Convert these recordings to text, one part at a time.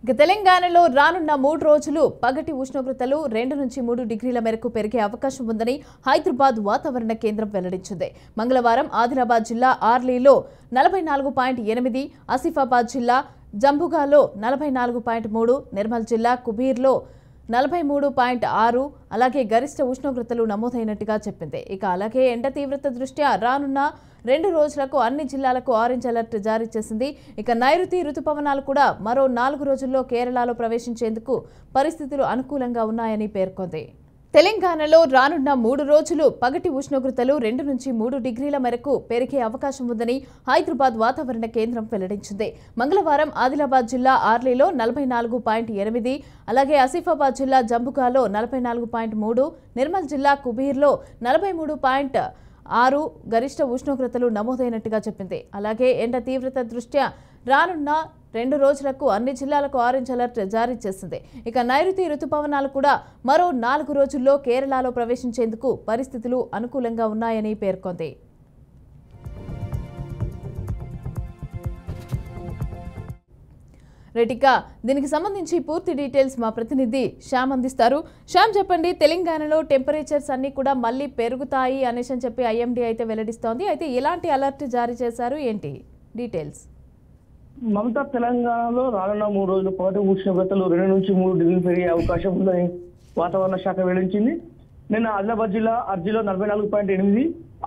ఇక తెలంగాణలో రానున్న 3 రోజులు పగటి ఉష్ణోగ్రతలు 2 నుంచి 3 డిగ్రీల మేరకు పెరిగే అవకాశం ఉందని హైదరాబాద్ వాతావరణ కేంద్రం వెల్లడించింది. మంగళవారం ఆదిలాబాద్ జిల్లా ఆర్లీలో 44.8, ఆసిఫాబాద్ జిల్లా జంబుగాలో 44.3, నిర్మల్ జిల్లా కుబీర్లో 43.6 అలాగే గరిష్ట ఉష్ణోగ్రతలు నమోదైనట్టుగా చెప్పింది. ఇక అలాగే ఎండ తీవ్రత దృష్ట్యా రానున్న 2 రోజులకు అన్ని జిల్లాలకు ఆరెంజ్ అలర్ట్ జారీ చేసింది. ఇక నైరుతి రుతుపవనాలు కూడా మరో 4 రోజుల్లో కేరళలో ప్రవేశించేందుకు పరిస్థితులు అనుకూలంగా ఉన్నాయని పేర్కొంది. తెలంగాణలో రానున్న 3 రోజులు పగటి ఉష్ణోగ్రతలు 2 నుంచి 3 డిగ్రీల మేరకు పెరిగే అవకాశం ఉందని హైదరాబాద్ వాతావరణ కేంద్రం వెల్లడించింది. మంగళవారం ఆదిలాబాద్ జిల్లా ఆర్లీలో 44.8, అలాగే ఆసిఫాబాద్ జిల్లా జంబుగాలో 44.3, నిర్మల్ జిల్లా కుబీర్లో 43.6 గరిష్ట ఉష్ణోగ్రతలు నమోదైనట్టుగా చెప్పింది. అలాగే ఎండ తీవ్రత దృష్ట్యా రానున్న 2 రోజులకు అన్ని జిల్లాలకు ఆరెంజ్ అలర్ట్ జారీ చేసింది. ఇక నైరుతి రుతుపవనాలు కూడా మరో 4 రోజుల్లో కేరళలో ప్రవేశించేందుకు పరిస్థితులు అనుకూలంగా ఉన్నాయని పేర్కొంది. రెటికా దీనికి సంబంధించి పూర్తి డీటెయిల్స్ మా ప్రతినిధి శ్యామ్ అందిస్తారు. శ్యామ్, చెప్పండి, తెలంగాణలో టెంపరేచర్స్ అన్ని కూడా మళ్ళీ పెరుగుతాయి అనేసి చెప్పి ఐఎండీ అయితే వెల్లడిస్తోంది. అయితే ఎలాంటి అలర్ట్ జారీ చేశారు, ఏంటి డీటెయిల్స్? మమతా, తెలంగాణలో రానున్న 3 రోజులు పగటి ఉష్ణోగ్రతలు 2 నుంచి 3 డిగ్రీలు పెరిగే అవకాశం ఉందని వాతావరణ శాఖ వెల్లడించింది. నిన్న ఆదిలాబాద్ జిల్లా అర్జీలో 44.8,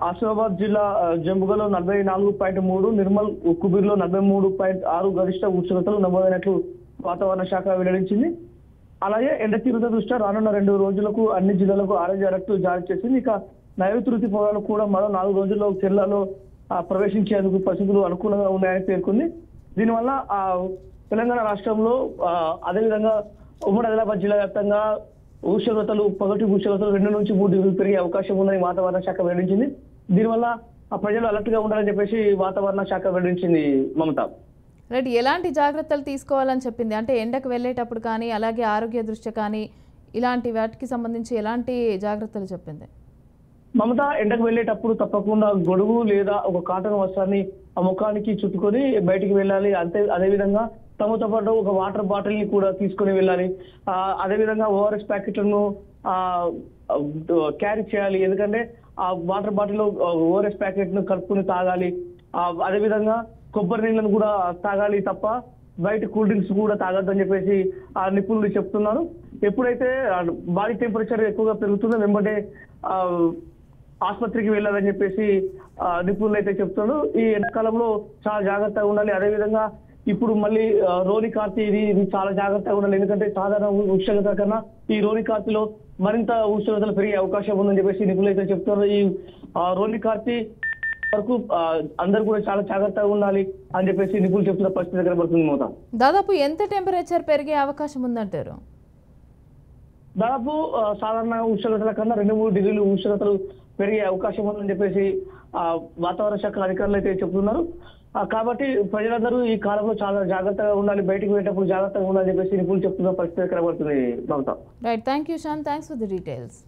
ఆసిఫాబాద్ జిల్లా జంబుగలో 44.3, నిర్మల్ కుబీర్లో 43.6 గరిష్ట ఉష్ణోగ్రతలు నమోదైనట్లు వాతావరణ శాఖ వెల్లడించింది. అలాగే ఎండ తీవ్రత దృష్ట్యా రానున్న 2 రోజులకు అన్ని జిల్లాలకు ఆరెంజ్ అలర్ట్ జారీ చేసింది. ఇక నైరుతి రుతుపవనాలు కూడా మరో 4 రోజుల్లో కేరళలో ప్రవేశించేందుకు పరిస్థితులు అనుకూలంగా ఉన్నాయని పేర్కొంది. దీనివల్ల తెలంగాణ రాష్ట్రంలో అదేవిధంగా ఉమ్మడి ఆదిలాబాద్ జిల్లా వ్యాప్తంగా పగటి ఉష్ణోగ్రతలు 2 నుంచి 3 డిగ్రీలు పెరిగే అవకాశం ఉందని వాతావరణ శాఖ వెల్లడించింది. దీనివల్ల ప్రజలు అలర్ట్ గా ఉండాలని చెప్పేసి వాతావరణ శాఖ వెల్లడించింది. మమతా, రైట్, ఎలాంటి జాగ్రత్తలు తీసుకోవాలని చెప్పింది? అంటే ఎండకు వెళ్ళేటప్పుడు కానీ అలాగే ఆరోగ్య దృష్ట్యా కానీ ఇలాంటి వాటికి సంబంధించి ఎలాంటి జాగ్రత్తలు చెప్పింది? మమత, ఎండకు వెళ్ళేటప్పుడు తప్పకుండా గొడుగు లేదా ఒక కాటన్ వస్త్రాన్ని ఆ ముఖానికి చుట్టుకొని బయటికి వెళ్ళాలి. అదేవిధంగా తమతో పాటు ఒక వాటర్ బాటిల్ ని కూడా తీసుకొని వెళ్ళాలి. అదేవిధంగా ఓఆర్ఎస్ ప్యాకెట్లను క్యారీ చేయాలి. ఎందుకంటే ఆ వాటర్ బాటిల్ ఓఆర్ఎస్ ప్యాకెట్ ను కలుపుకొని తాగాలి. అదేవిధంగా కొబ్బరి నీళ్ళను కూడా తాగాలి తప్ప బయట కూల్ డ్రింక్స్ కూడా తాగొద్దని చెప్పేసి ఆ నిపుణులు చెప్తున్నారు. ఎప్పుడైతే బాడీ టెంపరేచర్ ఎక్కువగా పెరుగుతుందో వెంబడే ఆసుపత్రికి వెళ్ళాలని చెప్పేసి నిపుణులు అయితే చెప్తున్నారు. ఈ ఎండాకాలంలో చాలా జాగ్రత్తగా ఉండాలి. అదేవిధంగా ఇప్పుడు మళ్ళీ రోని కార్తీ ఇది చాలా జాగ్రత్తగా ఉండాలి. ఎందుకంటే సాధారణ ఉష్ణోగ్రత కన్నా ఈ రోని కార్తీలో మరింత ఉష్ణోగ్రతలు పెరిగే అవకాశం ఉందని చెప్పేసి నిపుణులు అయితే చెప్తున్నారు. ఈ రోని కార్తీ వరకు అందరూ కూడా చాలా జాగ్రత్తగా ఉండాలి అని చెప్పేసి నిపుణులు చెప్తున్న పరిస్థితి దగ్గర పడుతుంది. మోతా, దాదాపు ఎంత టెంపరేచర్ పెరిగే అవకాశం ఉందంటారు? దాదాపు సాధారణ ఉష్ణోగ్రతల కన్నా 2-3 డిగ్రీలు ఉష్ణోగ్రతలు పెరిగే అవకాశం ఉందని చెప్పేసి వాతావరణ శాఖ అధికారులు అయితే చెప్తున్నారు. కాబట్టి ప్రజలందరూ ఈ కాలంలో చాలా జాగ్రత్తగా ఉండాలి, బయటికి వెళ్ళేటప్పుడు జాగ్రత్తగా ఉండాలని చెప్పేసి నిపుణులు చెప్తున్న పరిస్థితి కనబడుతుంది. Right, thank you Shyam, thanks for the details.